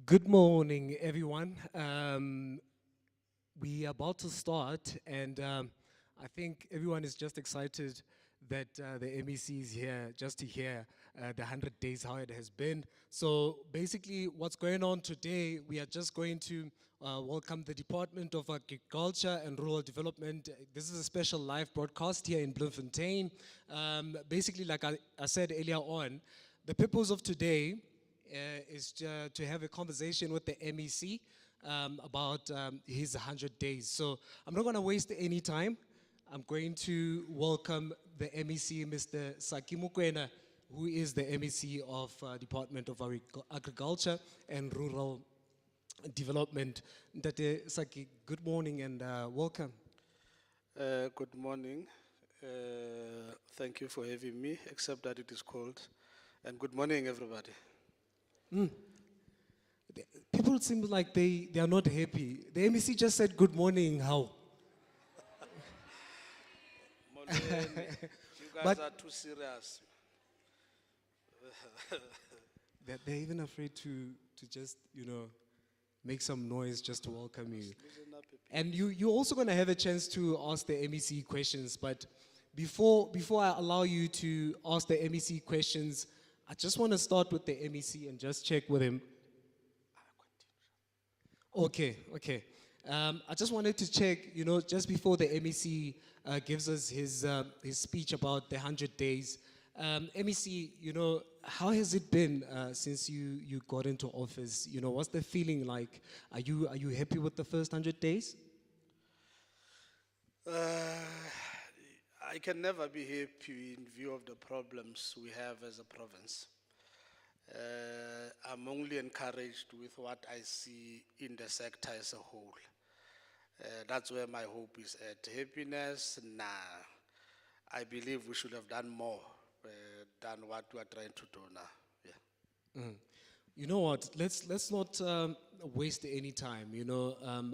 Good morning, everyone. We are about to start, and I think everyone is just excited that the MEC is here just to hear the 100 days, how it has been. So basically, what's going on today, we are just going to welcome the Department of Agriculture and Rural Development. This is a special live broadcast here in Bloemfontein. Basically, like I said earlier on, the purpose of today is to have a conversation with the MEC about his 100 days. So I'm not going to waste any time. I'm going to welcome the MEC, Mr. Saki Mokoena, who is the MEC of Department of Agriculture and Rural Development. Ndate Saki, good morning and welcome. Good morning. Thank you for having me, except that it is cold. And good morning, everybody. People seem like they are not happy. The MEC just said good morning, how? Molweni, you guys But are too serious. they're even afraid to just, make some noise just to welcome you. Listen up, people. And you're also going to have a chance to ask the MEC questions. But before I allow you to ask the MEC questions, I just want to start with the MEC and just check with him. Okay. I just wanted to check, just before the MEC gives us his speech about the 100 days. MEC, how has it been since you got into office? What's the feeling like? Are you happy with the first 100 days? I can never be happy in view of the problems we have as a province. I'm only encouraged with what I see in the sector as a whole. That's where my hope is at. Happiness, nah. I believe we should have done more than what we are trying to do now. Yeah. You know what? Let's not waste any time.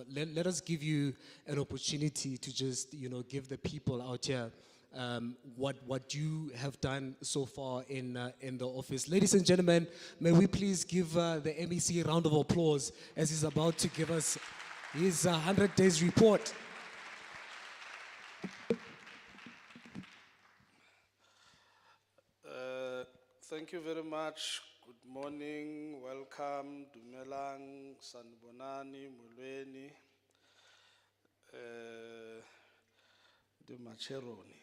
Let us give you an opportunity to just give the people out here what you have done so far in the office. Ladies and gentlemen, may we please give the MEC a round of applause as he's about to give us his 100 days report. Thank you very much. Good morning, welcome, Dumelang, Sanbonani, Mulweni, the Macheroni.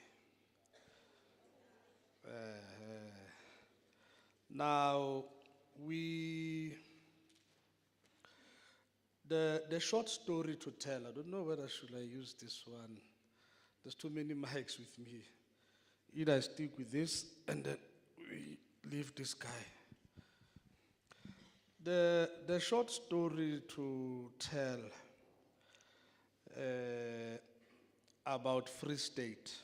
Now, the short story to tell, I don't know whether should I use this one. There's too many mics with me. Either I stick with this and then we leave this guy. The short story to tell about Free State.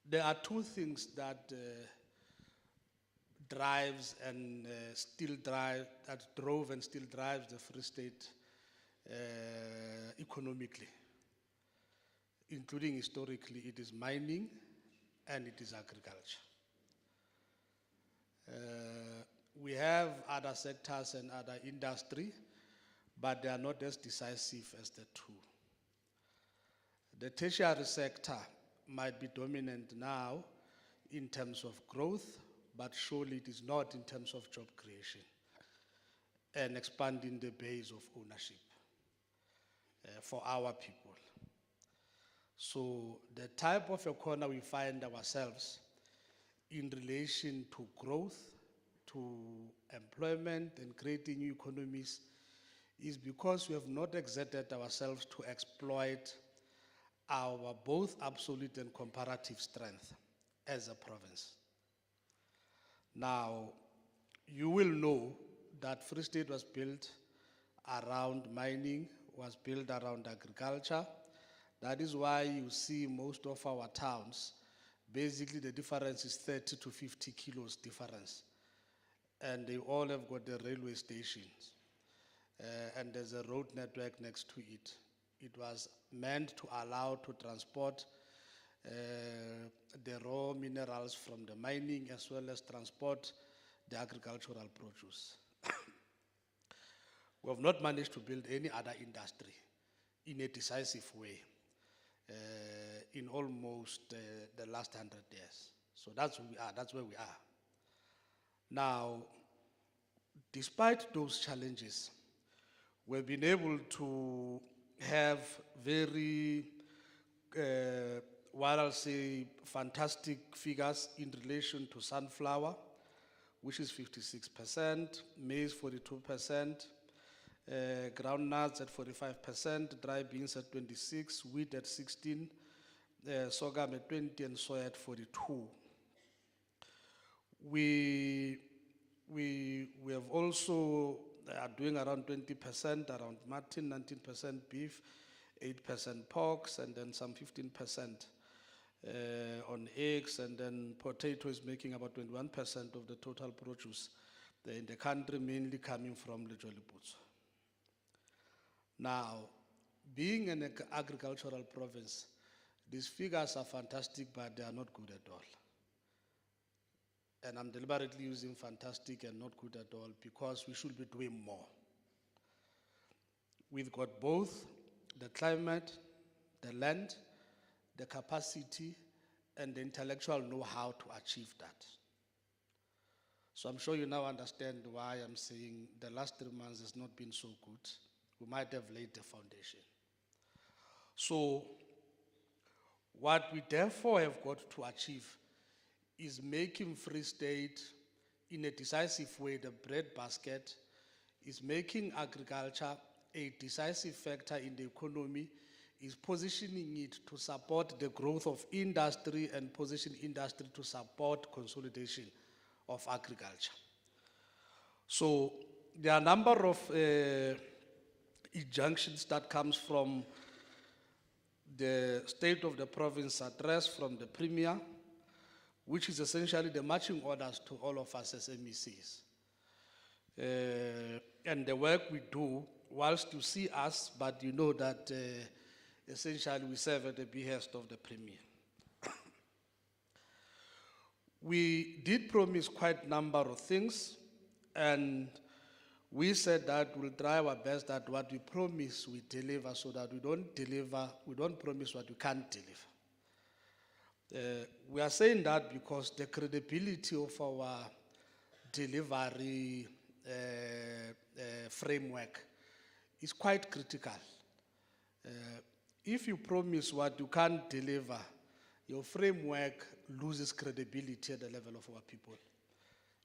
There are two things that drives and still drive, that drove and still drives the Free State economically, including historically. It is mining and it is agriculture. We have other sectors and other industry, but they are not as decisive as the two. The tertiary sector might be dominant now in terms of growth, but surely it is not in terms of job creation and expanding the base of ownership for our people. So the type of economy we find ourselves in relation to growth, to employment and creating new economies is because we have not exerted ourselves to exploit our both absolute and comparative strength as a province. Now, you will know that Free State was built around mining, was built around agriculture. That is why you see most of our towns, basically the difference is 30 to 50 kilos difference. And they all have got the railway stations. And there's a road network next to it. It was meant to allow to transport the raw minerals from the mining, as well as transport the agricultural produce. We have not managed to build any other industry in a decisive way in almost the last 100 years. So that's who we are, that's where we are. Now, despite those challenges, we've been able to have very, what I'll say, fantastic figures in relation to sunflower, which is 56%, maize 42%, groundnuts at 45%, dry beans at 26, wheat at 16, sorghum at 20, and soy at 42. We have also are doing around 20% around mutton, 19% beef, 8% pork, and then some 15% on eggs, and then potato is making about 21% of the total produce in the country, mainly coming from Lejoliputso. Now, being an agricultural province, these figures are fantastic, but they are not good at all. And I'm deliberately using fantastic and not good at all because we should be doing more. We've got both the climate, the land, the capacity, and the intellectual know-how to achieve that. So I'm sure you now understand why I'm saying the last 3 months has not been so good. We might have laid the foundation. So what we therefore have got to achieve is making Free State in a decisive way the breadbasket, is making agriculture a decisive factor in the economy, is positioning it to support the growth of industry and position industry to support consolidation of agriculture. So there are a number of injunctions that comes from the State of the Province address from the Premier, which is essentially the marching orders to all of us as MECs. And the work we do, whilst you see us, but you know that essentially we serve at the behest of the Premier. We did promise quite a number of things, and we said that we'll try our best that what we promise we deliver, so that we don't promise what we can't deliver. We are saying that because the credibility of our delivery framework is quite critical. If you promise what you can't deliver, your framework loses credibility at the level of our people.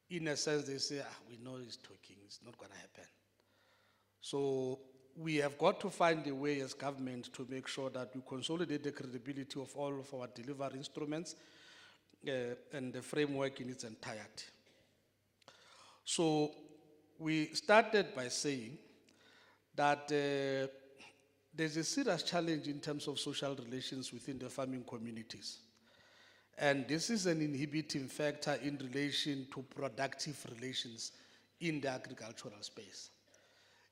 In a sense, they say, we know he's talking, it's not going to happen. So we have got to find a way as government to make sure that we consolidate the credibility of all of our delivery instruments and the framework in its entirety. So we started by saying that there's a serious challenge in terms of social relations within the farming communities. And this is an inhibiting factor in relation to productive relations in the agricultural space.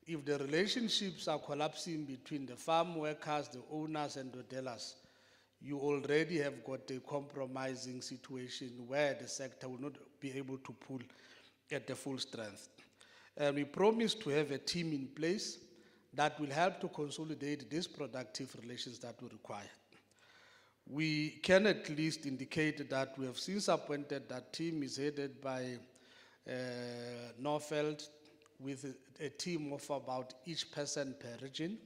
If the relationships are collapsing between the farm workers, the owners, and the dealers, you already have got a compromising situation where the sector will not be able to pull at the full strength. And we promised to have a team in place that will help to consolidate these productive relations that we require. We can at least indicate that we have since appointed that team is headed by Norfeld, with a team of about each person per region,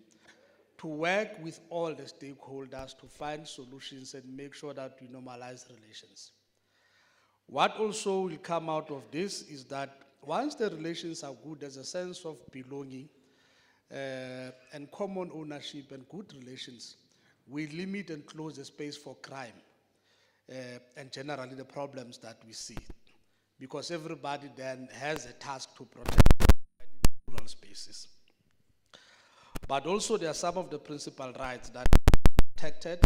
to work with all the stakeholders to find solutions and make sure that we normalize relations. What also will come out of this is that once the relations are good, there's a sense of belonging and common ownership and good relations. We limit and close the space for crime and generally the problems that we see, because everybody then has a task to protect rural spaces. But also there are some of the principal rights that are protected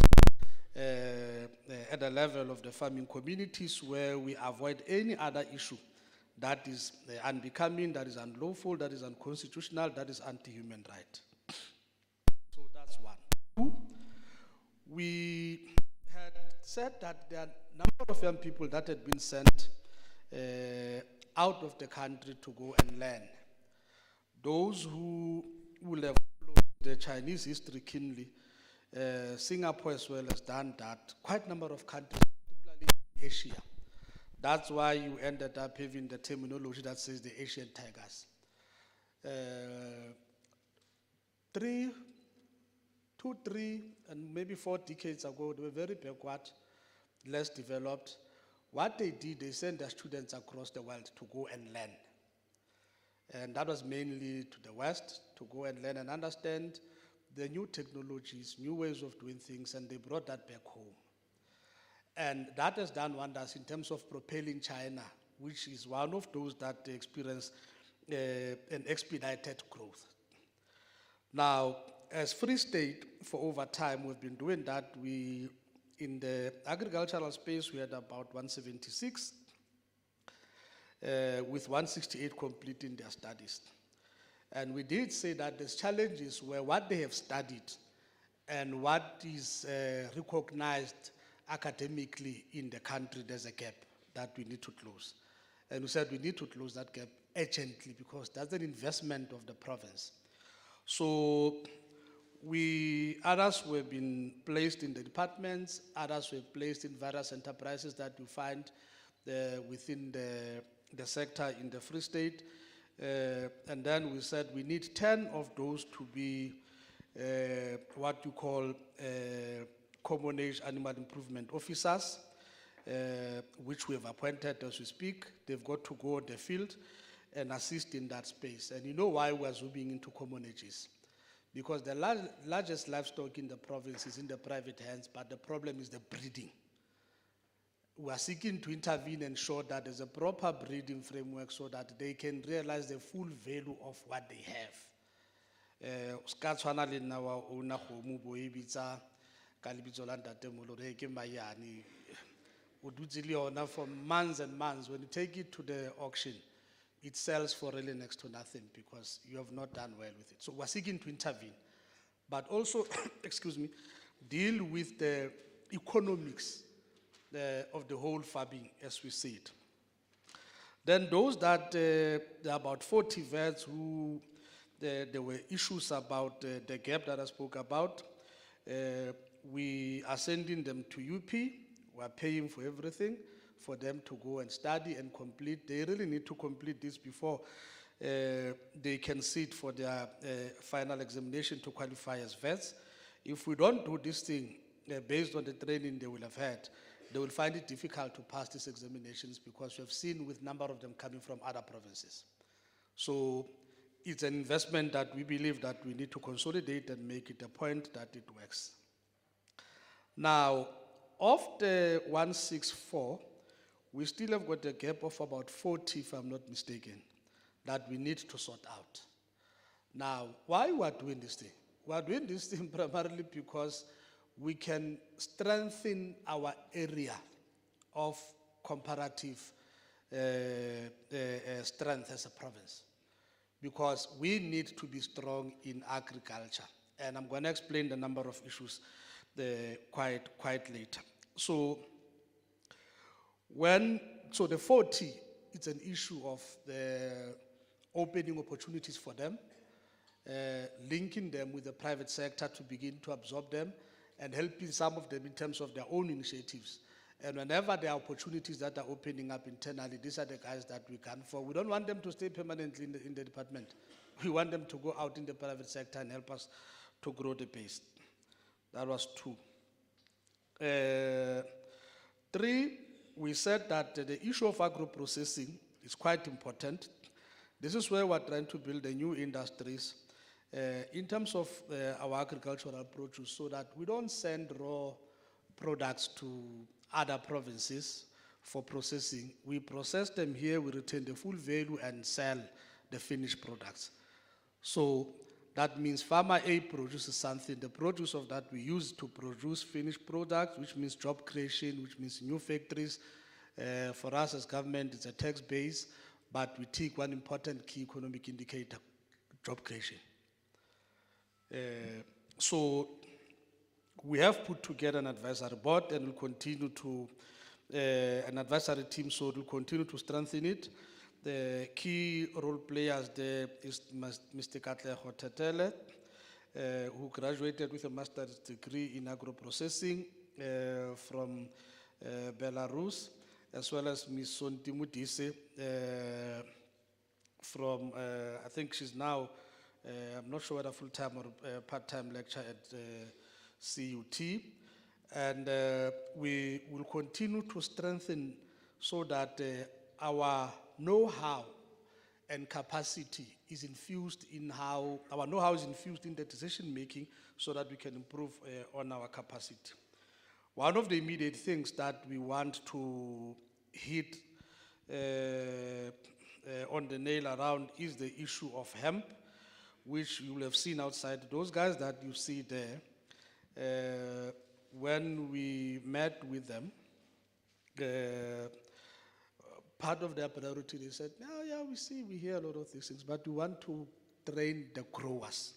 at the level of the farming communities, where we avoid any other issue that is unbecoming, that is unlawful, that is unconstitutional, that is anti-human right. So that's one. Two, we had said that there are a number of young people that had been sent out of the country to go and learn. Those who will have followed the Chinese history keenly, Singapore as well has done that. Quite a number of countries, particularly in Asia. That's why you ended up having the terminology that says the Asian tigers. Two, 3, and maybe 4 decades ago, they were very backward, less developed. What they did, they sent their students across the world to go and learn. And that was mainly to the West, to go and learn and understand the new technologies, new ways of doing things, and they brought that back home. And that has done wonders in terms of propelling China, which is one of those that experience an expedited growth. Now, as Free State, for over time, we've been doing that. In the agricultural space, we had about 176, with 168 completing their studies. And we did say that the challenges were what they have studied and what is recognized academically in the country. There's a gap that we need to close. And we said we need to close that gap urgently because that's an investment of the province. So others were being placed in the departments, others were placed in various enterprises that you find within the sector in the Free State. And then we said we need 10 of those to be what you call common age animal improvement officers, which we have appointed as we speak. They've got to go on the field and assist in that space. And you know why we're zooming into common ages? Because the largest livestock in the province is in the private hands, but the problem is the breeding. We are seeking to intervene and ensure that there's a proper breeding framework so that they can realize the full value of what they have. Ska tshwana le nna wa ona kgomo bo e bitsa ka lebitso la ntatemolo re ke Mayane. O dutse le yona for months and months. When you take it to the auction, it sells for really next to nothing because you have not done well with it. So we're seeking to intervene, but also, excuse me, deal with the economics of the whole farming as we see it. Then those that, there are about 40 vets who, there were issues about the gap that I spoke about. We are sending them to UP. We are paying for everything for them to go and study and complete. They really need to complete this before they can sit for their final examination to qualify as vets. If we don't do this thing based on the training they will have had, they will find it difficult to pass these examinations because we have seen with a number of them coming from other provinces. So it's an investment that we believe that we need to consolidate and make it a point that it works. Now, of the 164, we still have got a gap of about 40, if I'm not mistaken, that we need to sort out. Now, why we are doing this thing? We are doing this thing primarily because we can strengthen our area of comparative strength as a province, because we need to be strong in agriculture. And I'm going to explain the number of issues quite later. So the 40, it's an issue of the opening opportunities for them, linking them with the private sector to begin to absorb them, and helping some of them in terms of their own initiatives. And whenever there are opportunities that are opening up internally, these are the guys that we can for. We don't want them to stay permanently in the department. We want them to go out in the private sector and help us to grow the base. That was 2. 3, we said that the issue of agro-processing is quite important. This is where we're trying to build the new industries in terms of our agricultural produce, so that we don't send raw products to other provinces for processing. We process them here, we retain the full value and sell the finished products. So that means farmer A produces something, the produce of that we use to produce finished products, which means job creation, which means new factories. For us as government, it's a tax base, but we take one important key economic indicator, job creation. So we have put together an advisory board and will continue to, an advisory team, so we'll continue to strengthen it. The key role players there is Mr. Katleho Tetele, who graduated with a master's degree in agro-processing from Belarus, as well as Ms. Sonti Mudise from, I think she's now, I'm not sure whether full-time or part-time lecturer at CUT. And we will continue to strengthen so that our know-how and capacity is infused in how, our know-how is infused in the decision-making so that we can improve on our capacity. One of the immediate things that we want to hit on the nail around is the issue of hemp, which you will have seen outside. Those guys that you see there, when we met with them, part of their priority, they said, "No, yeah, we hear a lot of these things, but we want to train the growers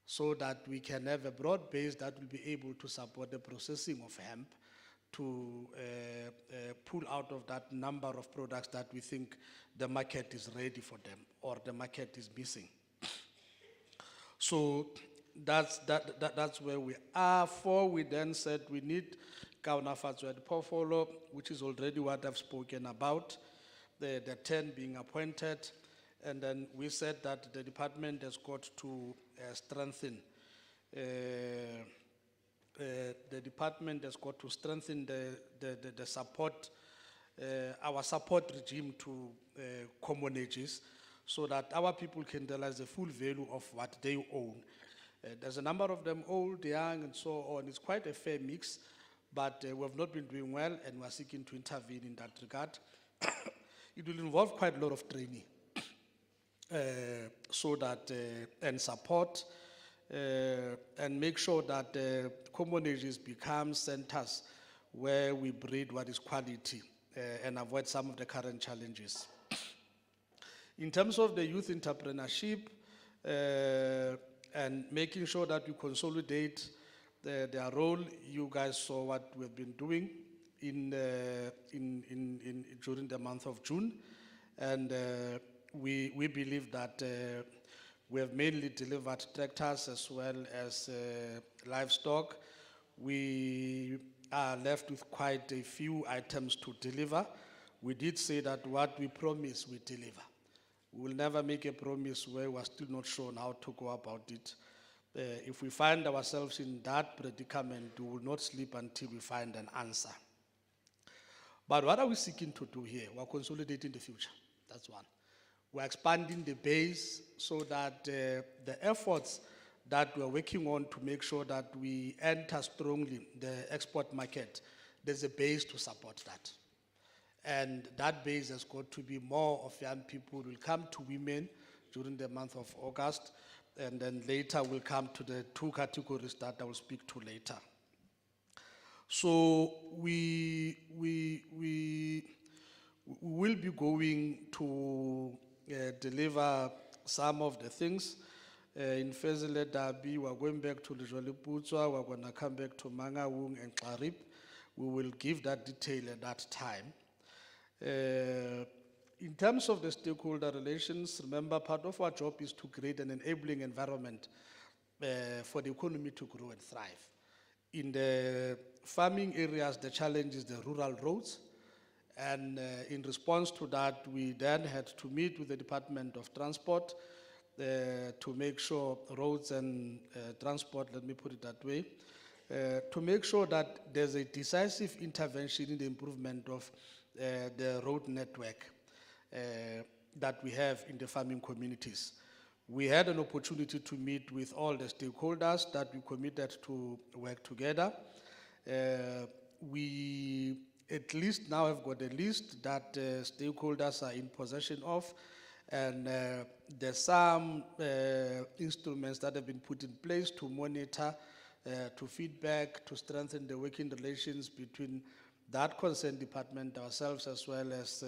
so that we can have a broad base that will be able to support the processing of hemp to pull out of that number of products that we think the market is ready for them or the market is missing." So that's where we are for. We then said we need Kaunafatso at Pofolo, which is already what I've spoken about, the 10 being appointed. And then we said that the department has got to strengthen, the department has got to strengthen the support, our support regime to communities so that our people can realize the full value of what they own. There's a number of them, old, young, and so on. It's quite a fair mix, but we have not been doing well, and we're seeking to intervene in that regard. It will involve quite a lot of training, so that, and support, and make sure that communities become centers where we breed what is quality and avoid some of the current challenges. In terms of the youth entrepreneurship, and making sure that we consolidate their role, you guys saw what we've been doing during the month of June, and we believe that we have mainly delivered tractors as well as livestock. We are left with quite a few items to deliver. We did say that what we promise, we deliver. We will never make a promise where we're still not sure on how to go about it. If we find ourselves in that predicament, we will not sleep until we find an answer. But what are we seeking to do here? We're consolidating the future. That's one. We're expanding the base so that the efforts that we're working on to make sure that we enter strongly the export market, there's a base to support that. And that base has got to be more of young people will come to women during the month of August, and then later we'll come to the two categories that I will speak to later. So we will be going to deliver some of the things. In Fezile Dabi, we're going back to Lijoliputswa, we're going to come back to Mangaung and Klarip. We will give that detail at that time. In terms of the stakeholder relations, remember, part of our job is to create an enabling environment for the economy to grow and thrive. In the farming areas, the challenge is the rural roads. And in response to that, we then had to meet with the Department of Transport to make sure roads and transport, let me put it that way, to make sure that there's a decisive intervention in the improvement of the road network that we have in the farming communities. We had an opportunity to meet with all the stakeholders that we committed to work together. We at least now have got a list that stakeholders are in possession of, and there's some instruments that have been put in place to monitor, to feedback, to strengthen the working relations between that concerned department, ourselves, as well as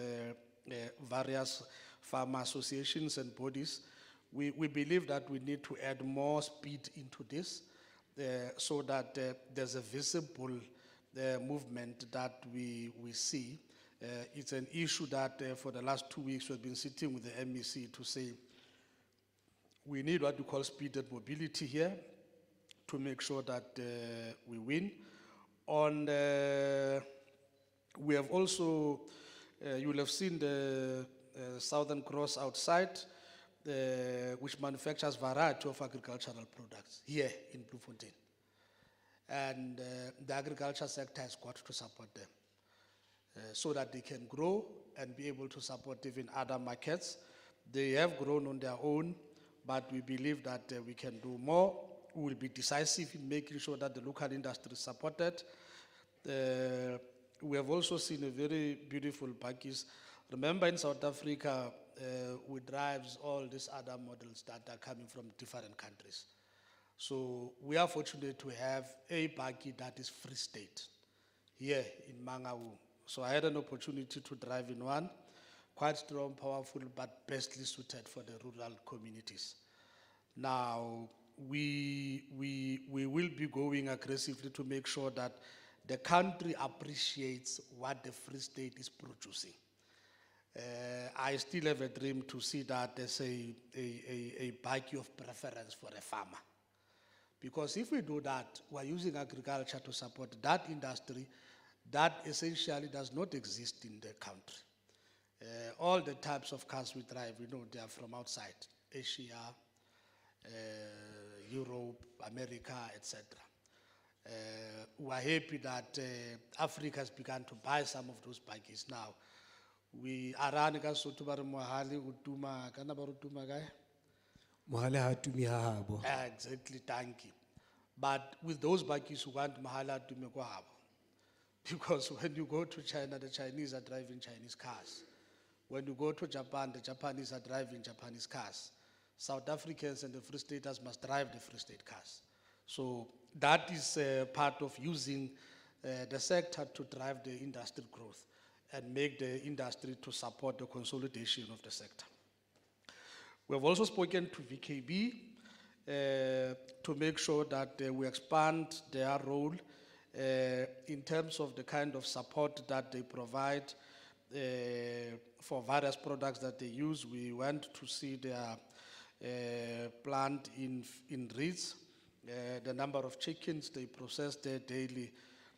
various farmer associations and bodies. We believe that we need to add more speed into this, so that there's a visible movement that we see. It's an issue that for the last 2 weeks we've been sitting with the MEC to say we need what we call speeded mobility here to make sure that we win. We have also, you will have seen the Southern Cross outside, which manufactures variety of agricultural products here in Bloemfontein. And the agriculture sector has got to support them so that they can grow and be able to support even other markets. They have grown on their own, but we believe that we can do more. We will be decisive in making sure that the local industry is supported. We have also seen a very beautiful package. Remember, in South Africa, we drive all these other models that are coming from different countries. So we are fortunate to have a buggy that is Free State here in Mangaung. So I had an opportunity to drive in one, quite strong, powerful, but bestly suited for the rural communities. Now, we will be going aggressively to make sure that the country appreciates what the Free State is producing. I still have a dream to see that there's a buggy of preference for a farmer. Because if we do that, we're using agriculture to support that industry that essentially does not exist in the country. All the types of cars we drive, we know they are from outside, Asia, Europe, America, etc. We are happy that Africa has begun to buy some of those buggies now. We are running a sort of mohali utuma kana barutuma guy. Mohale ha tumi ha habo. Exactly, thank you. But with those buggies, we want mahala to make because when you go to China, the Chinese are driving Chinese cars. When you go to Japan, the Japanese are driving Japanese cars. South Africans and the Free Staters must drive the Free State cars. So that is part of using the sector to drive the industry growth and make the industry to support the consolidation of the sector. We have also spoken to VKB to make sure that we expand their role in terms of the kind of support that they provide for various products that they use. We went to see their plant in Reeds. The number of chickens they process there daily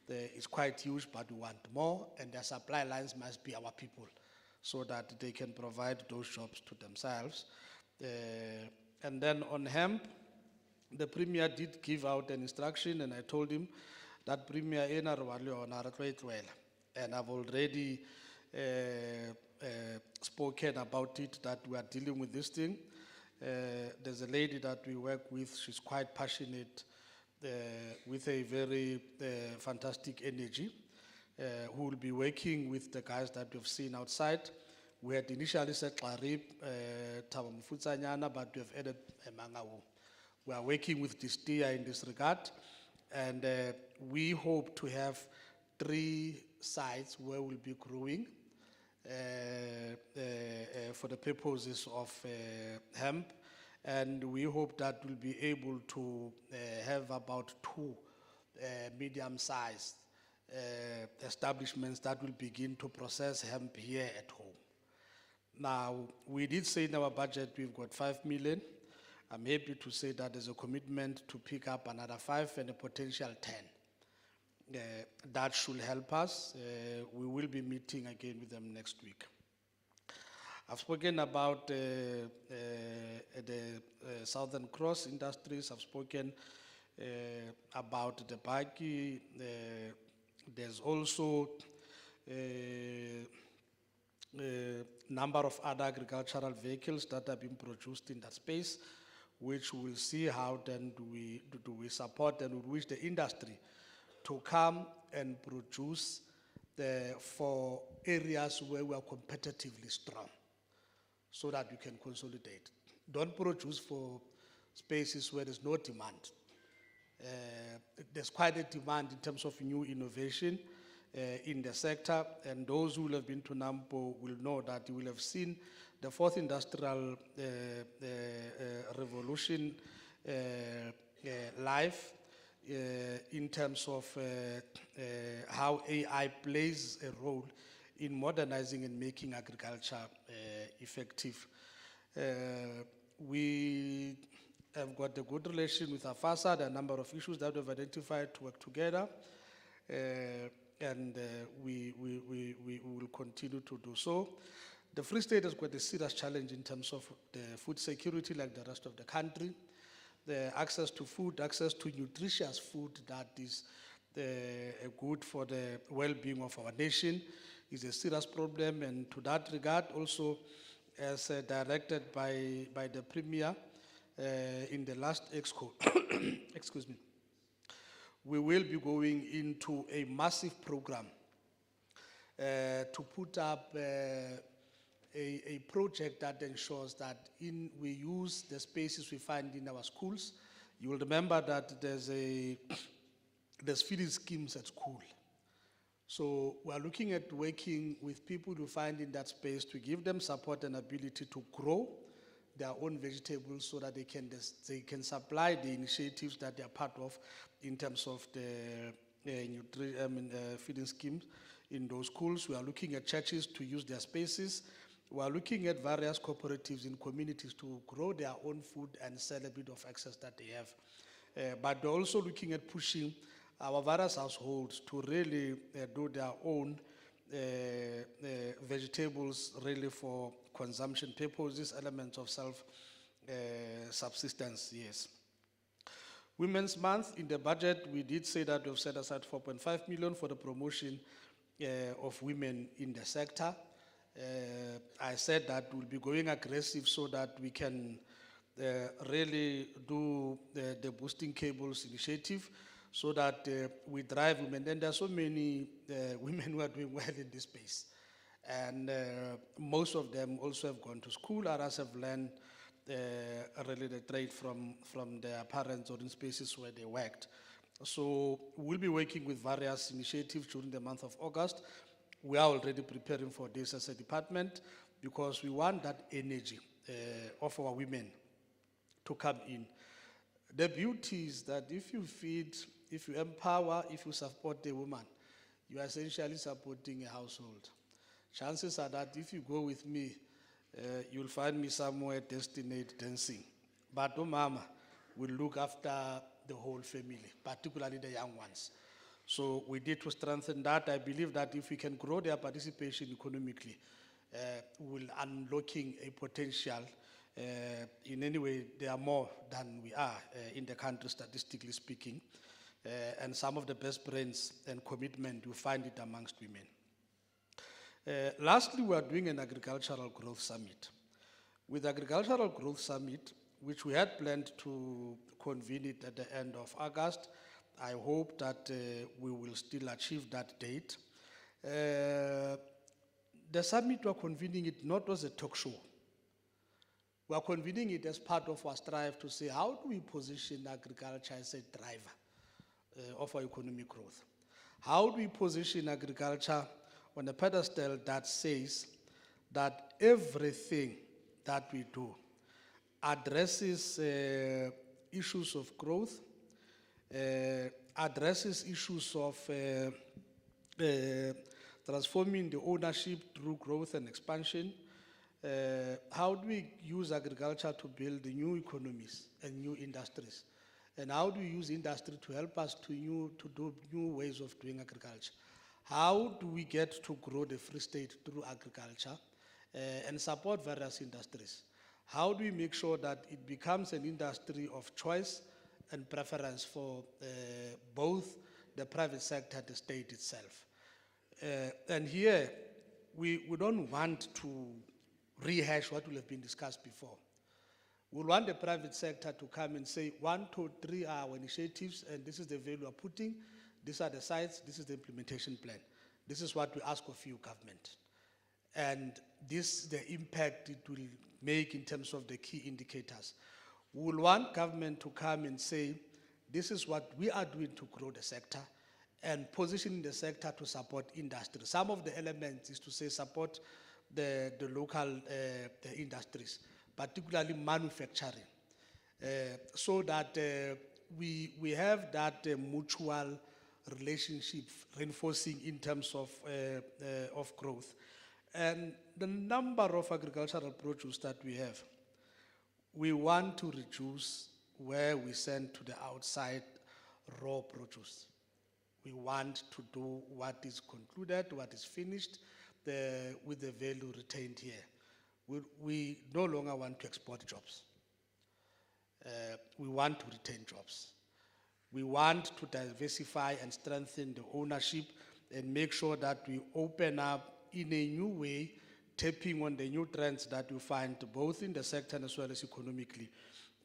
is quite huge, but we want more, and their supply lines must be our people so that they can provide those jobs to themselves. And then on hemp, the Premier did give out an instruction, and I told him that Premier and I've already spoken about it, that we are dealing with this thing. There's a lady that we work with, she's quite passionate, with a very fantastic energy, who will be working with the guys that we've seen outside. We had initially said Klarib, Tabamufutsanyana, but we have added Mangaung. We are working with Distia in this regard, and we hope to have 3 sites where we'll be growing for the purposes of hemp, and we hope that we'll be able to have about 2 medium-sized establishments that will begin to process hemp here at home. Now, we did say in our budget we've got 5 million. I'm happy to say that there's a commitment to pick up another 5 and a potential 10. That should help us. We will be meeting again with them next week. I've spoken about the Southern Cross Industries. I've spoken about the buggy. There's also a number of other agricultural vehicles that have been produced in that space, which we'll see how then do we support, and we wish the industry to come and produce for areas where we are competitively strong, so that we can consolidate. Don't produce for spaces where there's no demand. There's quite a demand in terms of new innovation in the sector, and those who will have been to Nampo will know that you will have seen the 4th industrial revolution live. in terms of how AI plays a role in modernizing and making agriculture effective. We have got a good relation with AFASA. There are a number of issues that we've identified to work together, and we will continue to do so. The Free State has got a serious challenge in terms of the food security, like the rest of the country. The access to food, access to nutritious food that is good for the well-being of our nation is a serious problem. And to that regard, also, as directed by the Premier in the last EXCO, excuse me, we will be going into a massive program to put up a project that ensures that we use the spaces we find in our schools. You will remember that there's feeding schemes at school. So we are looking at working with people who find in that space to give them support and ability to grow their own vegetables so that they can supply the initiatives that they are part of in terms of the feeding schemes in those schools. We are looking at churches to use their spaces. We are looking at various cooperatives in communities to grow their own food and sell a bit of excess that they have. But we're also looking at pushing our various households to really do their own vegetables really for consumption purposes, elements of self-subsistence, yes. Women's Month, in the budget, we did say that we've set aside 4.5 million for the promotion of women in the sector. I said that we'll be going aggressive so that we can really do the boosting cables initiative so that we drive women. And there are so many women who are doing well in this space. And most of them also have gone to school, others have learned really the trade from their parents or in spaces where they worked. So we'll be working with various initiatives during the month of August. We are already preparing for this as a department because we want that energy of our women to come in. The beauty is that if you feed, if you empower, if you support the woman, you are essentially supporting a household. Chances are that if you go with me, you'll find me somewhere destined dancing. But mama will look after the whole family, particularly the young ones. So we need to strengthen that. I believe that if we can grow their participation economically, we'll unlocking a potential. In any way, they are more than we are in the country, statistically speaking. And some of the best brains and commitment, you find it amongst women. Lastly, we are doing an agricultural growth summit. With agricultural growth summit, which we had planned to convene it at the end of August, I hope that we will still achieve that date. The summit we are convening it not as a talk show. We are convening it as part of our strive to say, how do we position agriculture as a driver of our economic growth? How do we position agriculture on a pedestal that says that everything that we do addresses issues of growth, addresses issues of transforming the ownership through growth and expansion. How do we use agriculture to build new economies and new industries? And how do we use industry to help us to do new ways of doing agriculture? How do we get to grow the Free State through agriculture and support various industries? How do we make sure that it becomes an industry of choice and preference for both the private sector and the state itself? And here, we don't want to rehash what will have been discussed before. We want the private sector to come and say, 1, 2, 3 are our initiatives, and this is the value we're putting, these are the sites, this is the implementation plan. This is what we ask of you, government. And this is the impact it will make in terms of the key indicators. We will want government to come and say, this is what we are doing to grow the sector, and positioning the sector to support industry. Some of the elements is to say support the local industries, particularly manufacturing, so that we have that mutual relationship reinforcing in terms of growth. And the number of agricultural produce that we have, we want to reduce where we send to the outside raw produce. We want to do what is concluded, what is finished, with the value retained here. We no longer want to export jobs. We want to retain jobs. We want to diversify and strengthen the ownership and make sure that we open up in a new way, tapping on the new trends that we find both in the sector and as well as economically,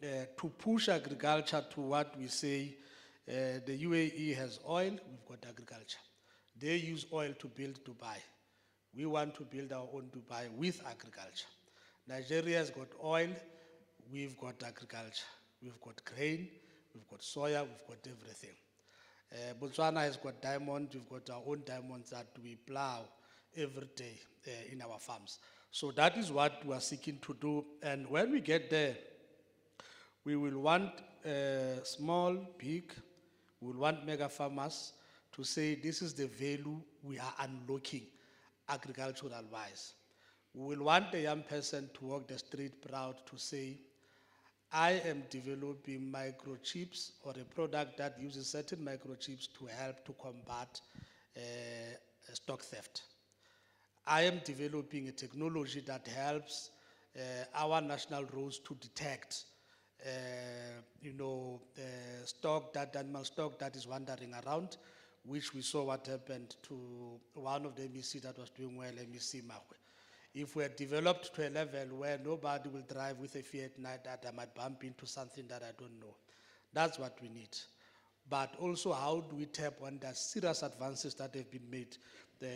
to push agriculture to what we say, the UAE has oil, we've got agriculture. They use oil to build Dubai. We want to build our own Dubai with agriculture. Nigeria's got oil, we've got agriculture. We've got grain, we've got soya, we've got everything. Botswana has got diamond, we've got our own diamonds that we plow every day in our farms. So that is what we are seeking to do. And when we get there, we will want small, big, we will want mega farmers to say this is the value we are unlocking agricultural wise. We will want a young person to walk the street proud to say, I am developing microchips or a product that uses certain microchips to help to combat stock theft. I am developing a technology that helps our national roads to detect, animal stock that is wandering around, which we saw what happened to one of the MEC that was doing well, MEC Mahwe. If we are developed to a level where nobody will drive with a Fiat night that I might bump into something that I don't know, that's what we need. But also, how do we tap on the serious advances that have been made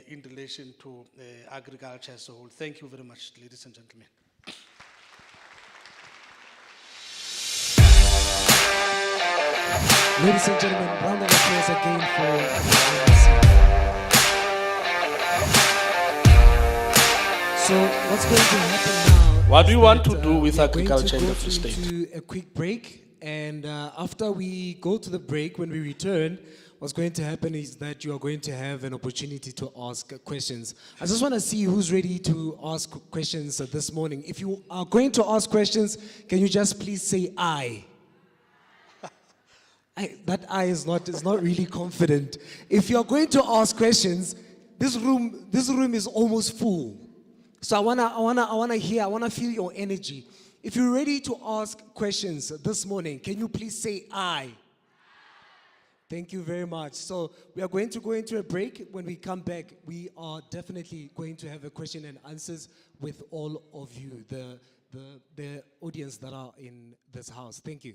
in relation to agriculture as a whole? Thank you very much, ladies and gentlemen. Ladies and gentlemen, round of applause again for the So what's going to happen now? What do you is want that, to do with we are going to agriculture in go the Free State? into a quick break, and after we go to the break, when we return, what's going to happen is that you are going to have an opportunity to ask questions. I just want to see who's ready to ask questions this morning. If you are going to ask questions, can you just please say aye? That eye is not really confident. If you're going to ask questions, this room is almost full. So I wanna feel your energy. If you're ready to ask questions this morning, can you please say aye? Thank you very much. So we are going to go into a break. When we come back, we are definitely going to have a question and answers with all of you, the audience that are in this house. Thank you.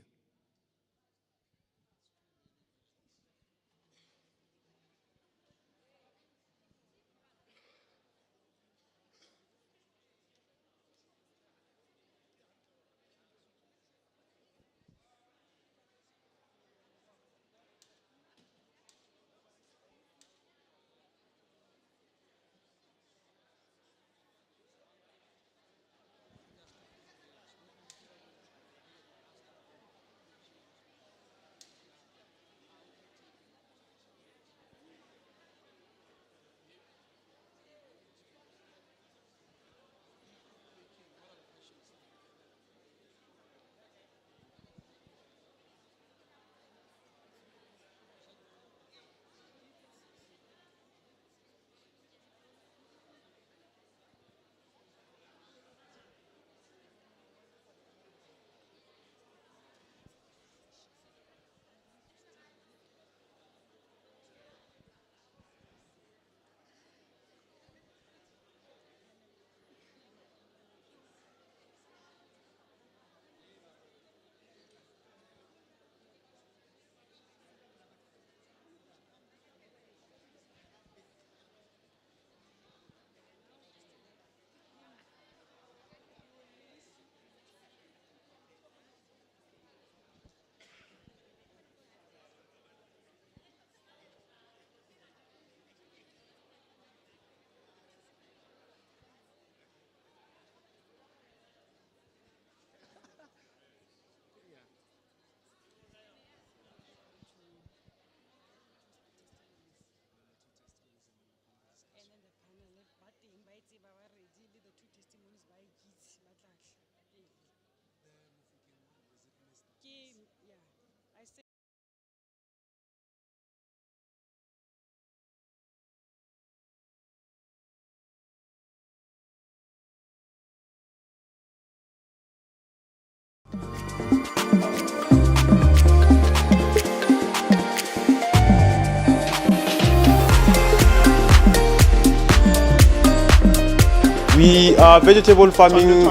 We are vegetable farming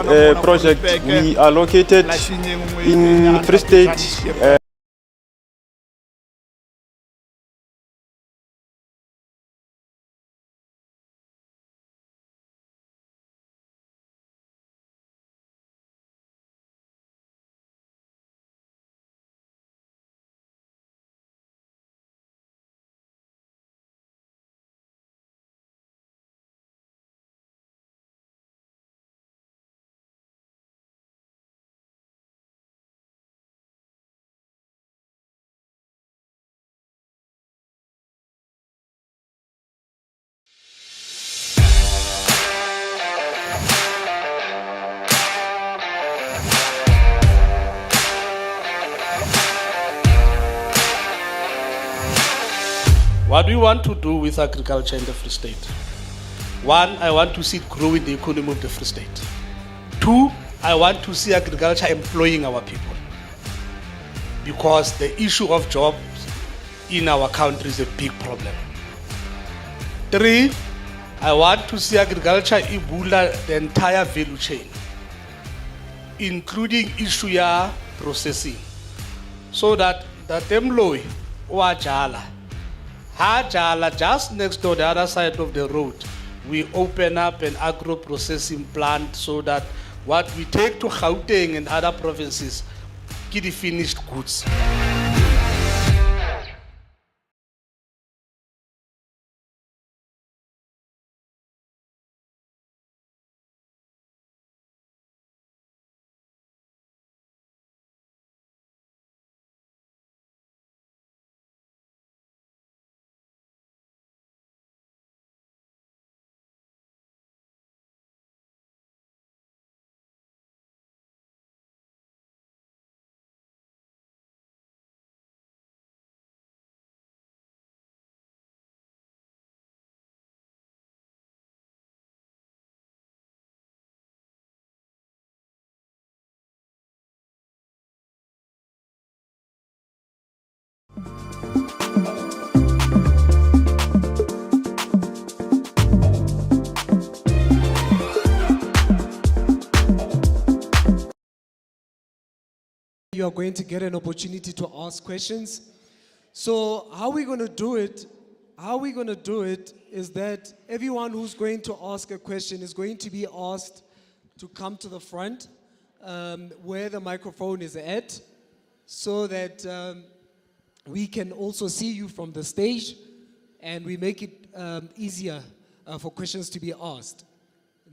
project. We are located in Free State. What we want to do with agriculture in the Free State. One, I want to see it growing the economy of the Free State. Two, I want to see agriculture employing our people. Because the issue of jobs in our country is a big problem. Three, I want to see agriculture ibula the entire value chain, including issue ya processing, so that the temloi or jala, jala just next door the other side of the road, we open up an agro processing plant so that what we take to Gauteng and other provinces get the finished goods. You are going to get an opportunity to ask questions. So how we're going to do it, is that everyone who's going to ask a question is going to be asked to come to the front where the microphone is at, so that we can also see you from the stage, and we make it easier for questions to be asked.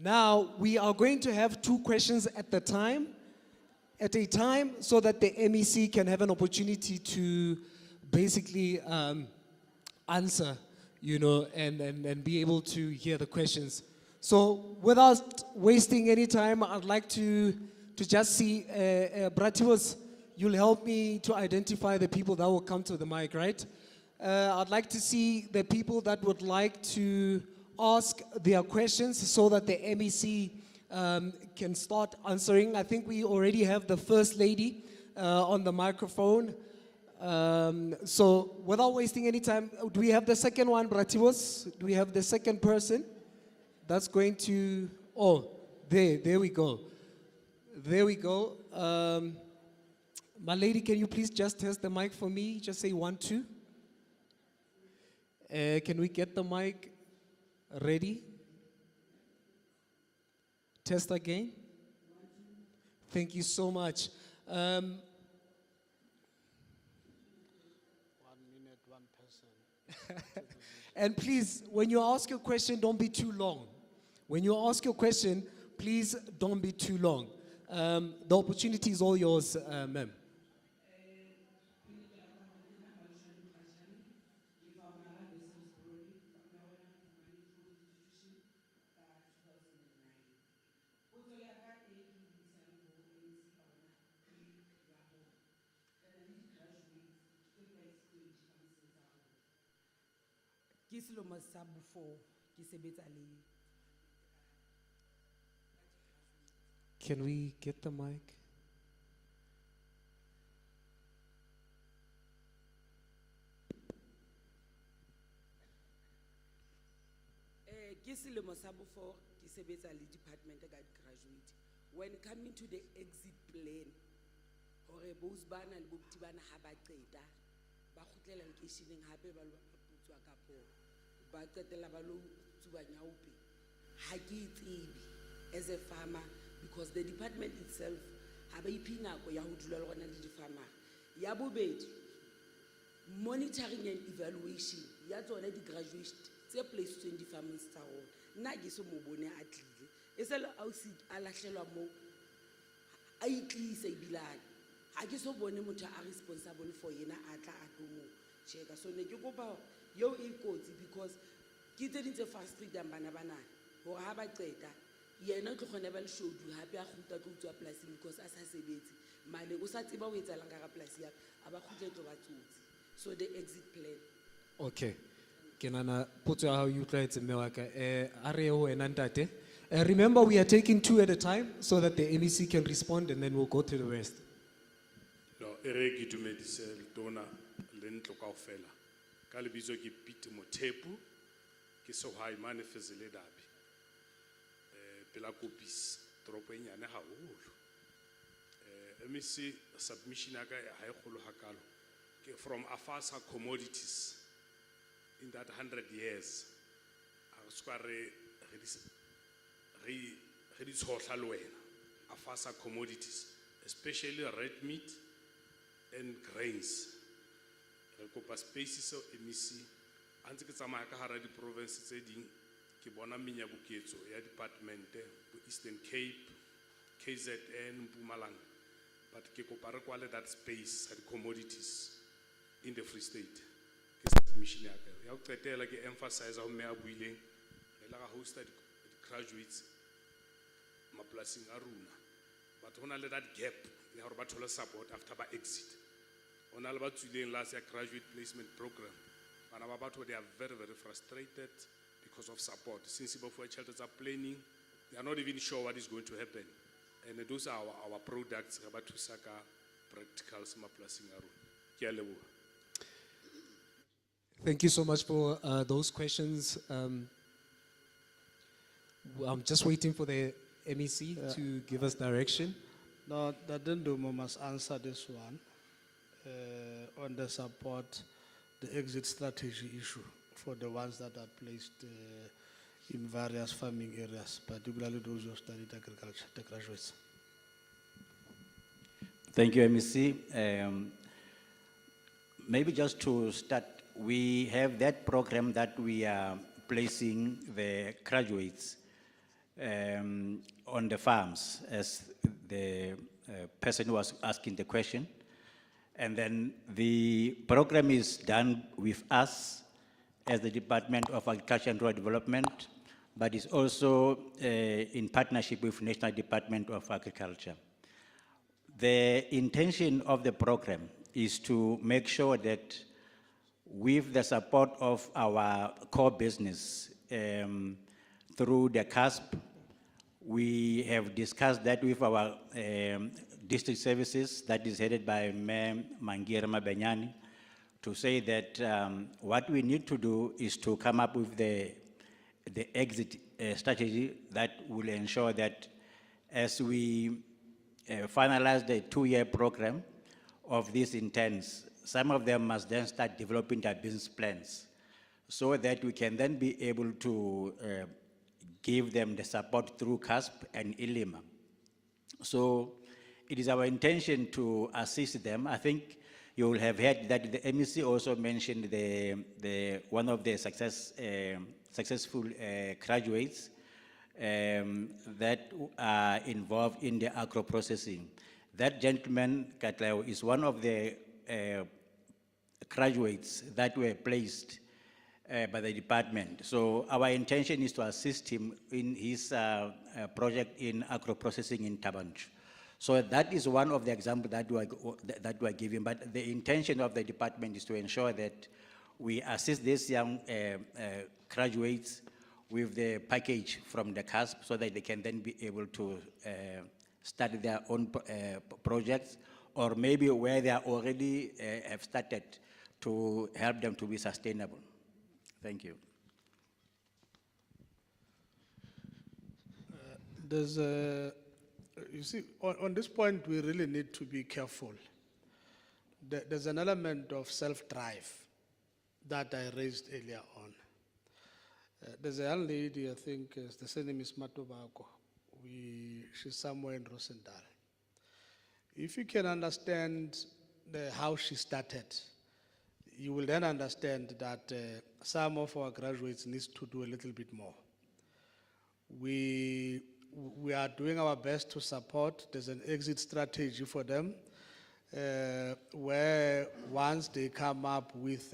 Now, we are going to have 2 questions at a time, so that the MEC can have an opportunity to basically answer, and be able to hear the questions. So without wasting any time, I'd like to just see, Brativos, you'll help me to identify the people that will come to the mic, right? I'd like to see the people that would like to ask their questions so that the MEC can start answering. I think we already have the First Lady on the microphone. So without wasting any time, do we have the second one, Brativos? Do we have the second person that's going to, there we go. There we go. My lady, can you please just test the mic for me? Just say 1, 2. Can we get the mic ready? Test again. Thank you so much. 1 minute, 1 person. And please, when you ask your question, don't be too long. When you ask your question, please don't be too long. The opportunity is all yours, ma'am. Can we get the mic? ke selemo sa before ke sebetsa le department ka graduate. When coming to the exit plan, hore both bana le bopti bana ha ba qeta ba khutlela locationeng hape ba lo putswa ka po ba qetela ba lo tsuba nyaupe ha ke tsibi as a farmer, because the department itself ha ba iphi nako ya ho dula le rona le di farmer. Ya bobedi, monitoring and evaluation ya tsona di graduate tse placed di farming tsa rona. Nna ke se mo bone a tlile e se le ausi a lahlelwa mo a itlisa ibilane ha ke so bone motho a responsible for yena a tla a tlo mo checka. So ne ke kopa yo e kotsi, because ke tse dintse fast freedom bana hore ha ba qeta yena o tlo kgona ba le shodu hape a kgutla tlo utswa polasing because a sa sebetse mane o sa tseba ho etsalang ka polasi ya a ba kgutla tlo ba tsotsi. So the exit plan. Okay. Kenana, put your how you try to ntate. Remember, we are taking two at a time so that the MEC can respond and then we'll go to the rest. No, eregi tu medicine dona lentlo kaofela. Ka lebitso ke Pete Mothepu ke sohai mane fezele dabi. Pela kopis tropo e nyane haholo. MEC submission ya ka ha e kgolo hakalo. Ke from Afasa Commodities. In that 100 years, Afasa Commodities, especially red meat and grains. Recopa spaces of MEC, Antikama Kahara di province ding, Kibona Minya Buketso, ya department, Eastern Cape, KZN, Pumalang, but Kikopara quality that space at commodities in the Free State. Mission ya go qetela ke emphasize ho me a buileng le la host the graduates maplasing a runa, but hona le that gap ya hore ba thola support after ba exit. Hona le ba tswileng last ya graduate placement program, bana ba batho they are very frustrated because of support. Since before children are planning, they are not even sure what is going to happen, and those are our products ga ba thusa ka practicals maplasing a runa. Ke a leboha. Thank you so much for those questions. I'm just waiting for the MEC to give us direction. No, the Dendomo must answer this one on the support, the exit strategy issue for the ones that are placed in various farming areas, particularly those who studied agriculture, the graduates. Thank you, MEC. Maybe just to start, we have that program that we are placing the graduates on the farms, as the person who was asking the question. And then the program is done with us as the Department of Agriculture and Rural Development, but it's also in partnership with National Department of Agriculture. The intention of the program is to make sure that with the support of our core business through the CASP, we have discussed that with our district services that is headed by Mayor Mangira Mabenyani, to say that what we need to do is to come up with the exit strategy that will ensure that as we finalize the 2-year program of these interns, some of them must then start developing their business plans so that we can then be able to give them the support through CASP and ILIMA. So it is our intention to assist them. I think you will have heard that the MEC also mentioned one of the successful graduates that are involved in the agro-processing. That gentleman, Katlao, is one of the graduates that were placed by the department. So our intention is to assist him in his project in agro-processing in Tabanchu. So that is one of the examples that we are giving. But the intention of the department is to ensure that we assist these young graduates with the package from the CASP so that they can then be able to start their own projects, or maybe where they are already have started, to help them to be sustainable. Thank you. There's a, you see, on this point, we really need to be careful. There's an element of self-drive that I raised earlier on. There's a young lady, I think the surname is Matobako. She's somewhere in Rosendal. If you can understand how she started, you will then understand that some of our graduates needs to do a little bit more. We are doing our best to support. There's an exit strategy for them, where once they come up with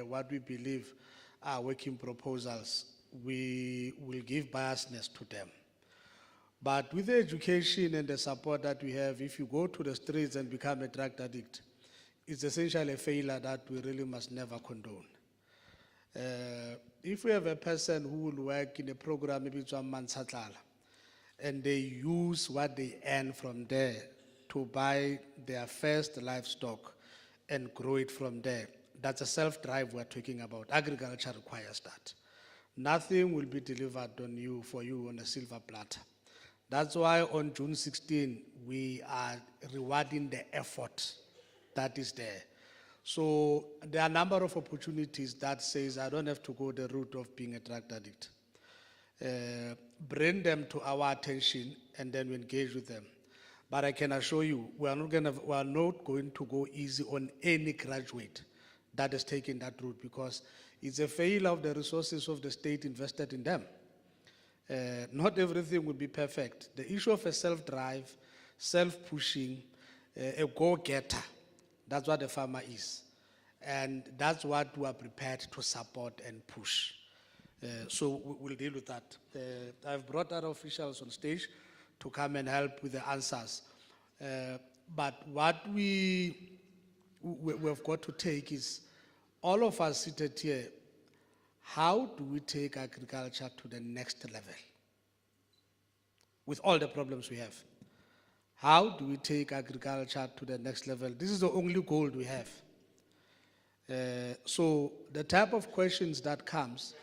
what we believe are working proposals, we will give biasness to them. But with the education and the support that we have, if you go to the streets and become a drug addict, it's essentially a failure that we really must never condone. If we have a person who will work in a program, maybe it's 1 month, and they use what they earn from there to buy their first livestock and grow it from there, that's a self-drive we're talking about. Agriculture requires that. Nothing will be delivered for you on a silver platter. That's why on June 16, we are rewarding the effort that is there. So there are a number of opportunities that says I don't have to go the route of being a drug addict. Bring them to our attention and then we engage with them. But I can assure you, we are not going to go easy on any graduate that has taken that route, because it's a failure of the resources of the state invested in them. Not everything will be perfect. The issue of a self-drive, self-pushing, a go-getter, that's what the farmer is. And that's what we are prepared to support and push. So we'll deal with that. I've brought other officials on stage to come and help with the answers. But what we've got to take is, all of us seated here, how do we take agriculture to the next level? With all the problems we have. How do we take agriculture to the next level? This is the only goal we have. So the type of questions that comes,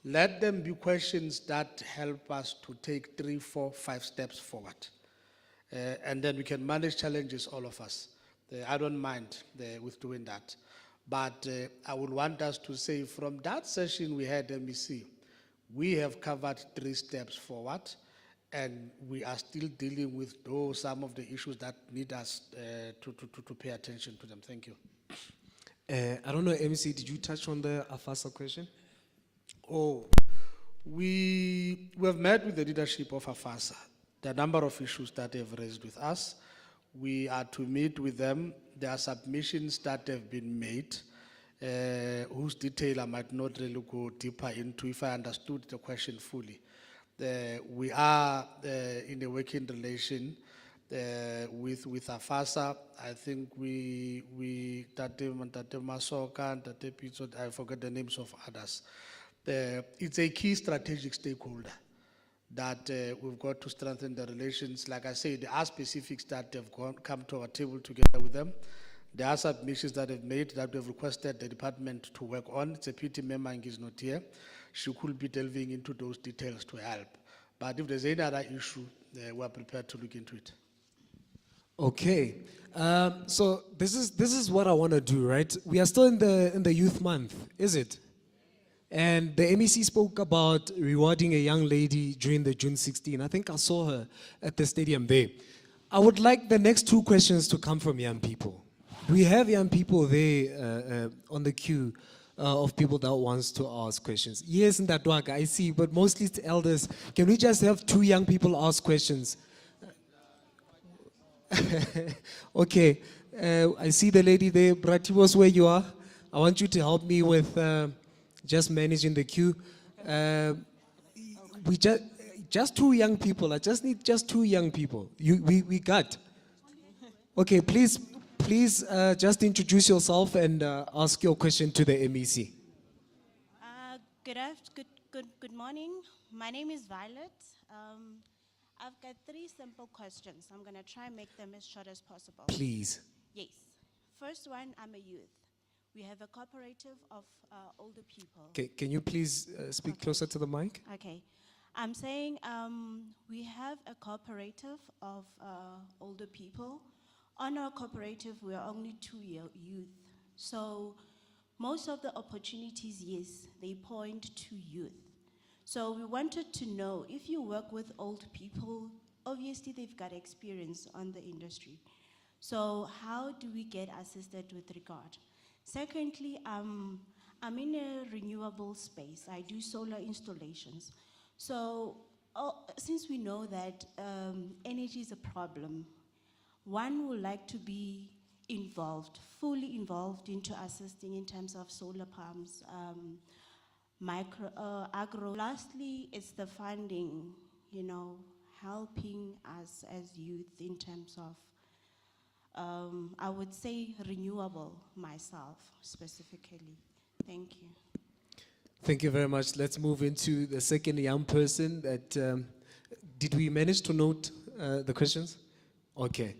let them be questions that help us to take 3, 4, 5 steps forward. And then we can manage challenges, all of us. I don't mind with doing that. But I would want us to say, from that session we had MEC, we have covered 3 steps forward, and we are still dealing with some of the issues that need us to pay attention to them. Thank you. I don't know, MEC, did you touch on the AFASA question? Oh, we have met with the leadership of AFASA. There are a number of issues that they've raised with us. We are to meet with them. There are submissions that have been made, whose detail I might not really go deeper into if I understood the question fully. We are in a working relation with AFASA. I think Tate Masoka and Tate Pizzo, I forget the names of others. It's a key strategic stakeholder that we've got to strengthen the relations. Like I say, there are specifics that have come to our table together with them. There are submissions that have made that we have requested the department to work on. It's a pity Memang is not here. She could be delving into those details to help. But if there's any other issue, we're prepared to look into it. Okay, so this is what I want to do, right? We are still in the youth month, is it? And the MEC spoke about rewarding a young lady during the June 16. I think I saw her at the stadium there. I would like the next 2 questions to come from young people. We have young people there on the queue of people that wants to ask questions. Yes, in that work, I see, but mostly it's elders. Can we just have 2 young people ask questions? Okay, I see the lady there. Brativos, where you are. I want you to help me with just managing the queue. We just 2 young people. I just need just 2 young people. We got. Okay, please just introduce yourself and ask your question to the MEC. Good morning. My name is Violet. I've got 3 simple questions. I'm going to try and make them as short as possible. Please. Yes. First one, I'm a youth. We have a cooperative of older people. Okay, can you please speak closer to the mic? Okay. I'm saying we have a cooperative of older people. On our cooperative, we are only youth. So most of the opportunities, yes, they point to youth. So we wanted to know, if you work with old people, obviously they've got experience on the industry. So how do we get assisted with regard? Secondly, I'm in a renewable space. I do solar installations. So since we know that energy is a problem, one would like to be involved, fully involved into assisting in terms of solar pumps, agro. Lastly, it's the funding, you know, helping us as youth in terms of, I would say renewable myself specifically. Thank you. Thank you very much. Let's move into the second young person that, did we manage to note the questions? Okay.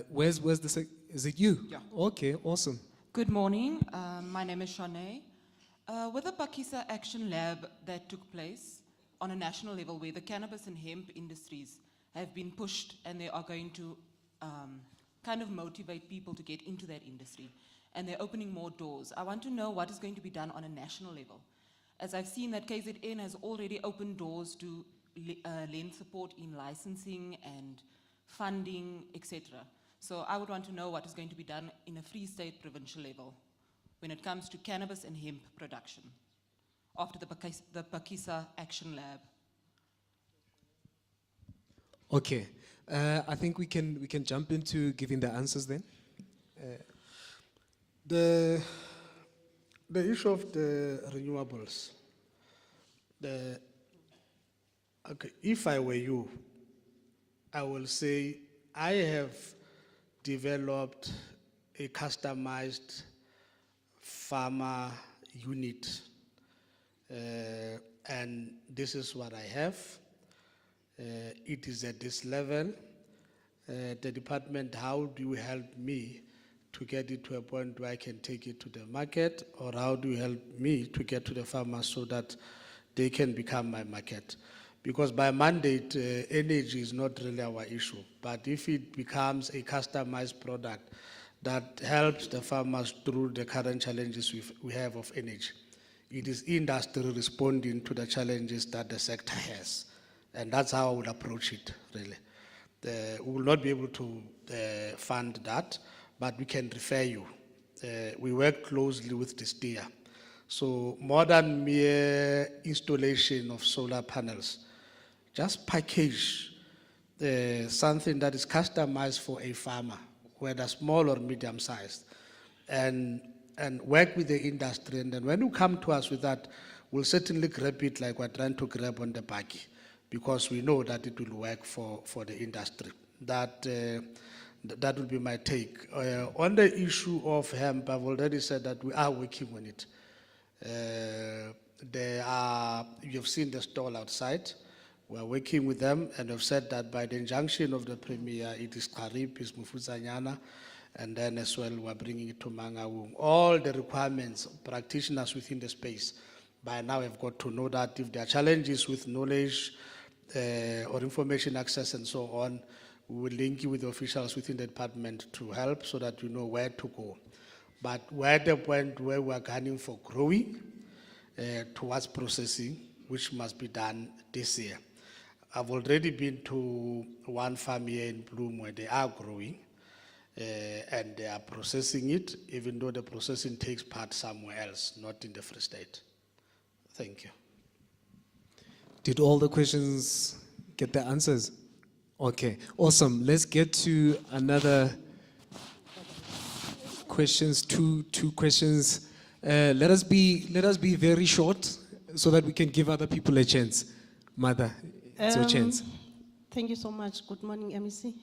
Where's the is it you? Yeah. Okay, awesome. Good morning. My name is Shanae. With the Pakisa Action Lab that took place on a national level, where the cannabis and hemp industries have been pushed and they are going to kind of motivate people to get into that industry, and they're opening more doors, I want to know what is going to be done on a national level. As I've seen that KZN has already opened doors to lend support in licensing and funding, etc. So I would want to know what is going to be done in a Free State provincial level when it comes to cannabis and hemp production after the Pakisa Action Lab. Okay. I think we can jump into giving the answers then. The issue of the renewables, okay, if I were you, I will say I have developed a customized farmer unit, and this is what I have. It is at this level. The department, how do you help me to get it to a point where I can take it to the market, or how do you help me to get to the farmers so that they can become my market? Because by mandate, energy is not really our issue, but if it becomes a customized product that helps the farmers through the current challenges we have of energy, it is industry responding to the challenges that the sector has. And that's how I would approach it, really. We will not be able to fund that, but we can refer you. We work closely with the STEER. So more than mere installation of solar panels, just package something that is customized for a farmer, whether small or medium sized, and work with the industry. And then when you come to us with that, we'll certainly grab it like we're trying to grab on the baggy, because we know that it will work for the industry. That would be my take. On the issue of hemp, I've already said that we are working on it. You've seen the stall outside. We are working with them, and have said that by the injunction of the Premier, it is Karib, is Mufuzanyana, and then as well we're bringing it to Mangaung. All the requirements, practitioners within the space, by now have got to know that if there are challenges with knowledge or information access and so on, we will link you with the officials within the department to help so that you know where to go. But we're at the point where we are gunning for growing towards processing, which must be done this year. I've already been to one farm here in Bloom where they are growing and they are processing it, even though the processing takes part somewhere else, not in the Free State. Thank you. Did all the questions get the answers? Okay, awesome. Let's get to another questions, two questions. Let us be very short so that we can give other people a chance. Mother, it's your chance. Thank you so much. Good morning, MEC.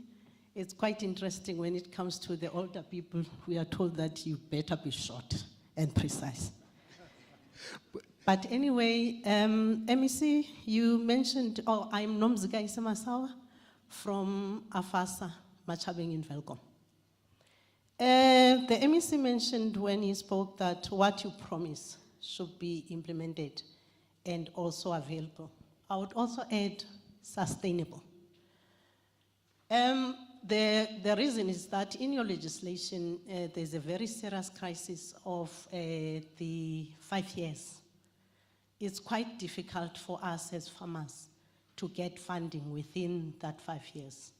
It's quite interesting when it comes to the older people. We are told that you better be short and precise. But anyway, MEC, you mentioned, I'm Nomzika Isamasawa from Afasa, Machabeng in Velkom. The MEC mentioned when he spoke that what you promise should be implemented and also available. I would also add sustainable. The reason is that in your legislation, there's a very serious crisis of the 5 years. It's quite difficult for us as farmers to get funding within that 5 years.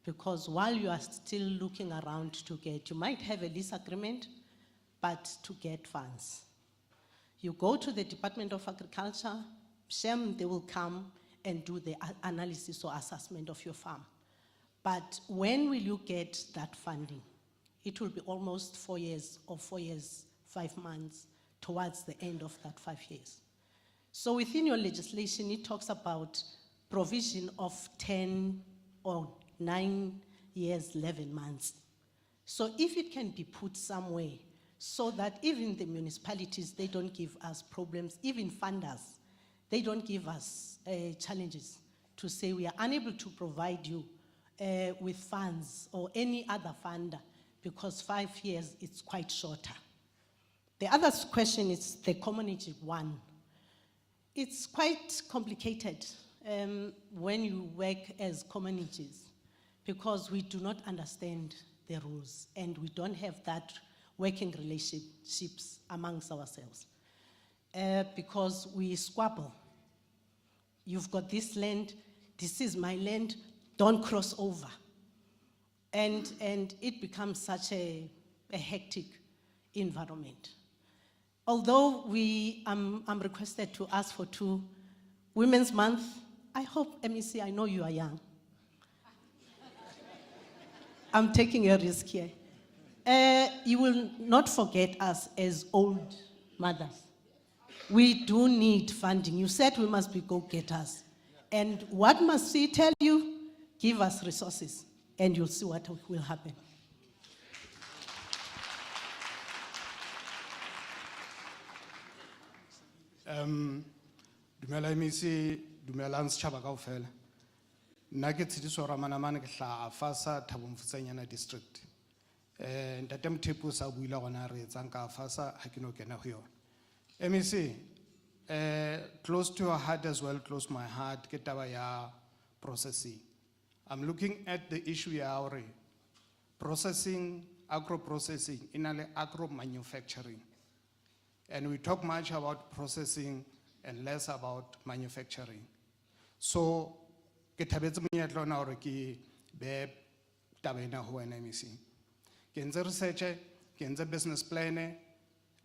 Because while you are still looking around to get, you might have a lease agreement, but to get funds. You go to the Department of Agriculture, SHEM, they will come and do the analysis or assessment of your farm. But when will you get that funding? It will be almost 4 years or 4 years, 5 months towards the end of that 5 years. So within your legislation, it talks about provision of 10 or 9 years, 11 months. So if it can be put somewhere so that even the municipalities, they don't give us problems, even funders, they don't give us challenges to say we are unable to provide you with funds or any other funder because 5 years it's quite shorter. The other question is the community one. It's quite complicated when you work as communities because we do not understand the rules and we don't have that working relationships amongst ourselves because we squabble. You've got this land, this is my land, don't cross over. And it becomes such a hectic environment. Although I'm requested to ask for 2 Women's Month, I hope, MEC, I know you are young. I'm taking a risk here. You will not forget us as old mothers. We do need funding. You said we must be go-getters. And what must we tell you? Give us resources, and you'll see what will happen. Dumela MEC, dumelang setjhaba kaofela. Nna ke Tshediso Ramanamane ke hlaha Fasa Thabo Mofutshanyana district. Ntate Mthepu sa buile gona re etsang ka Fasa ha ke no kena ho yona. MEC, close to your heart as well, close my heart, ke taba ya processing. I'm looking at the issue ya hore processing, agro-processing, inale agro-manufacturing. And we talk much about processing and less about manufacturing. So, ke thabetse monyetla ona hore ke be taba ena ho wena MEC. Ke entse research, ke entse business plan,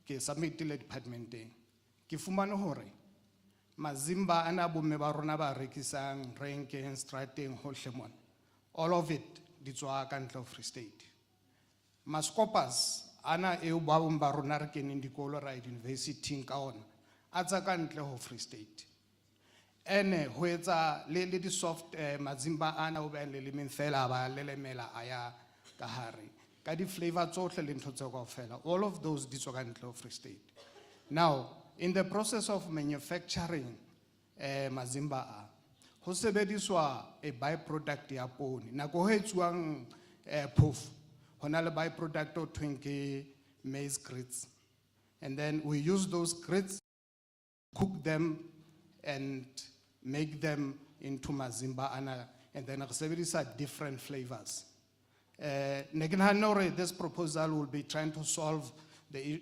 ke submitile departmenteng. Ke fumane hore mazimba ana bomme ba rona ba rekisang renkeng strateng hohle mona. All of it di tswa ka ntle ho Free State. Maskopas ana eo ba bong ba rona re keneng dikolo ra university ka ona a tsa ka ntle ho Free State. Ene ho etsa le di soft mazimba ana o ba le lemeng fela ba le lemela aya ka hare ka di flavor tsohle le ntho tse kaofela. All of those di tswa ka ntle ho Free State. Now, in the process of manufacturing mazimba ho sebediswa a byproduct ya poone. Nako ho etsuwang phofu hona le byproduct o thweng ke maize grits. And then we use those grits, cook them and make them into mazimba ana, and then re sebedisa different flavors. Ne ke nahana hore this proposal will be trying to solve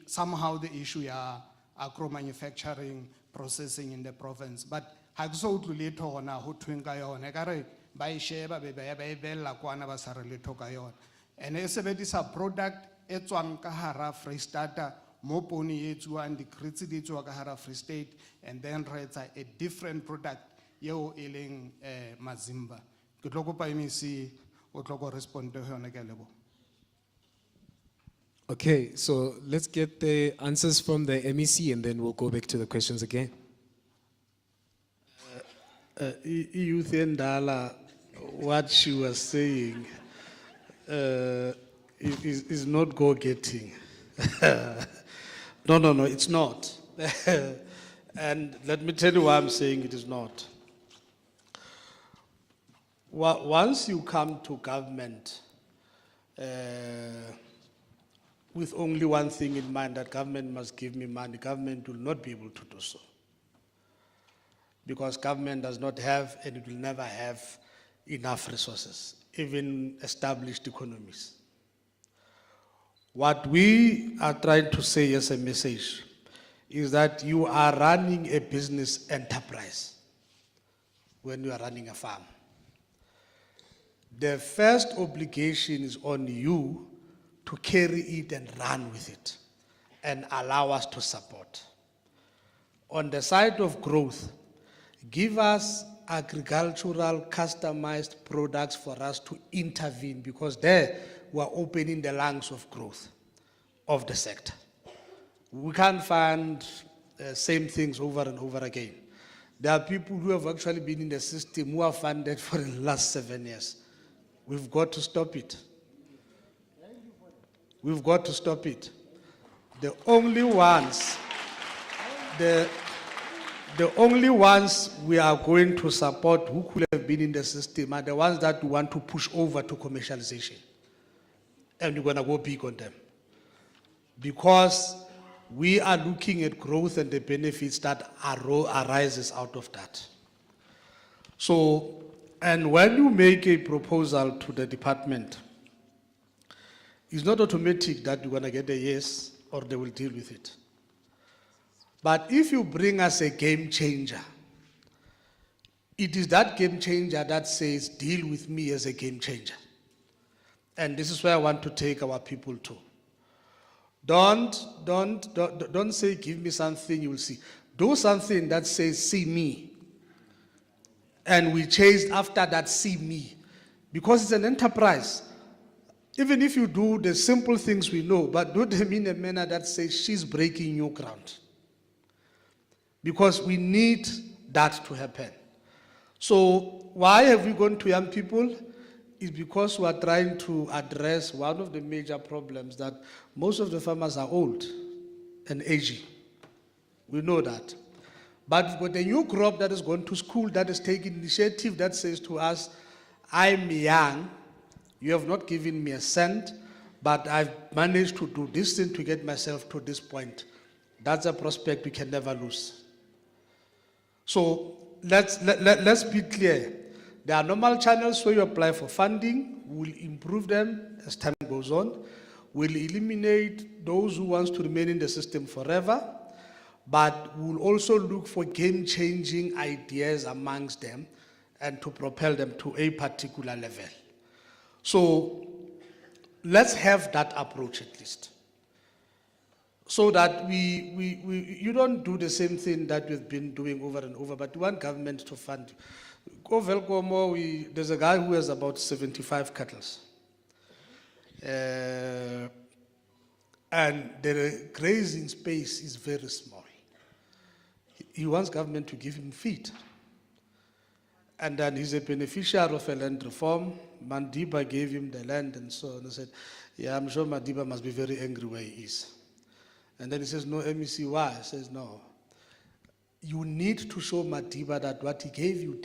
somehow the issue ya agro-manufacturing processing in the province. But ha ke so utlwe letho gona ho thweng ka yona ekare ba e sheba be ba e bella kwana ba sa re letho ka yona. And e sebedisa product e tswang ka hara Freistata mo poone e etsuwang di grits di tswa ka hara Free State, and then re etsa a different product yeo e leng mazimba. Ke tlo kopa MEC o tlo go respond ho yona ke lebo. Okay, so let's get the answers from the MEC and then we'll go back to the questions again. Youth Endala, what she was saying is not go-getting. No, it's not. And let me tell you why I'm saying it is not. Once you come to government with only one thing in mind, that government must give me money, government will not be able to do so. because government does not have and it will never have enough resources, even established economies. What we are trying to say as a message is that you are running a business enterprise when you are running a farm. The first obligation is on you to carry it and run with it and allow us to support. On the side of growth, give us agricultural customized products for us to intervene, because there we are opening the lungs of growth of the sector. We can't find same things over and over again. There are people who have actually been in the system who are funded for the last 7 years. We've got to stop it. We've got to stop it. The only ones we are going to support who could have been in the system are the ones that we want to push over to commercialization. And we're going to go big on them. Because we are looking at growth and the benefits that arises out of that. So, and when you make a proposal to the department, it's not automatic that you're going to get a yes or they will deal with it. But if you bring us a game changer, it is that game changer that says, deal with me as a game changer. And this is where I want to take our people to. Don't say, give me something, you will see. Do something that says, see me. And we chase after that, see me. Because it's an enterprise. Even if you do the simple things we know, but do them in a manner that says, she's breaking new ground. Because we need that to happen. So why have we gone to young people? It's because we are trying to address one of the major problems, that most of the farmers are old and aging. We know that. But we've got a new crop that has gone to school, that is taking initiative, that says to us, I'm young, you have not given me a cent, but I've managed to do this thing to get myself to this point. That's a prospect we can never lose. So let's be clear. There are normal channels where you apply for funding. We'll improve them as time goes on. We'll eliminate those who want to remain in the system forever. But we'll also look for game-changing ideas amongst them and to propel them to a particular level. So let's have that approach at least. So that you don't do the same thing that we've been doing over and over, but we want government to fund. Go Velkomo, there's a guy who has about 75 cattle. And the grazing space is very small. He wants government to give him feed. And then he's a beneficiary of a land reform. Madiba gave him the land and so on. I said, yeah, I'm sure Madiba must be very angry where he is. And then he says, no, MEC, why? I says, no. You need to show Madiba that what he gave you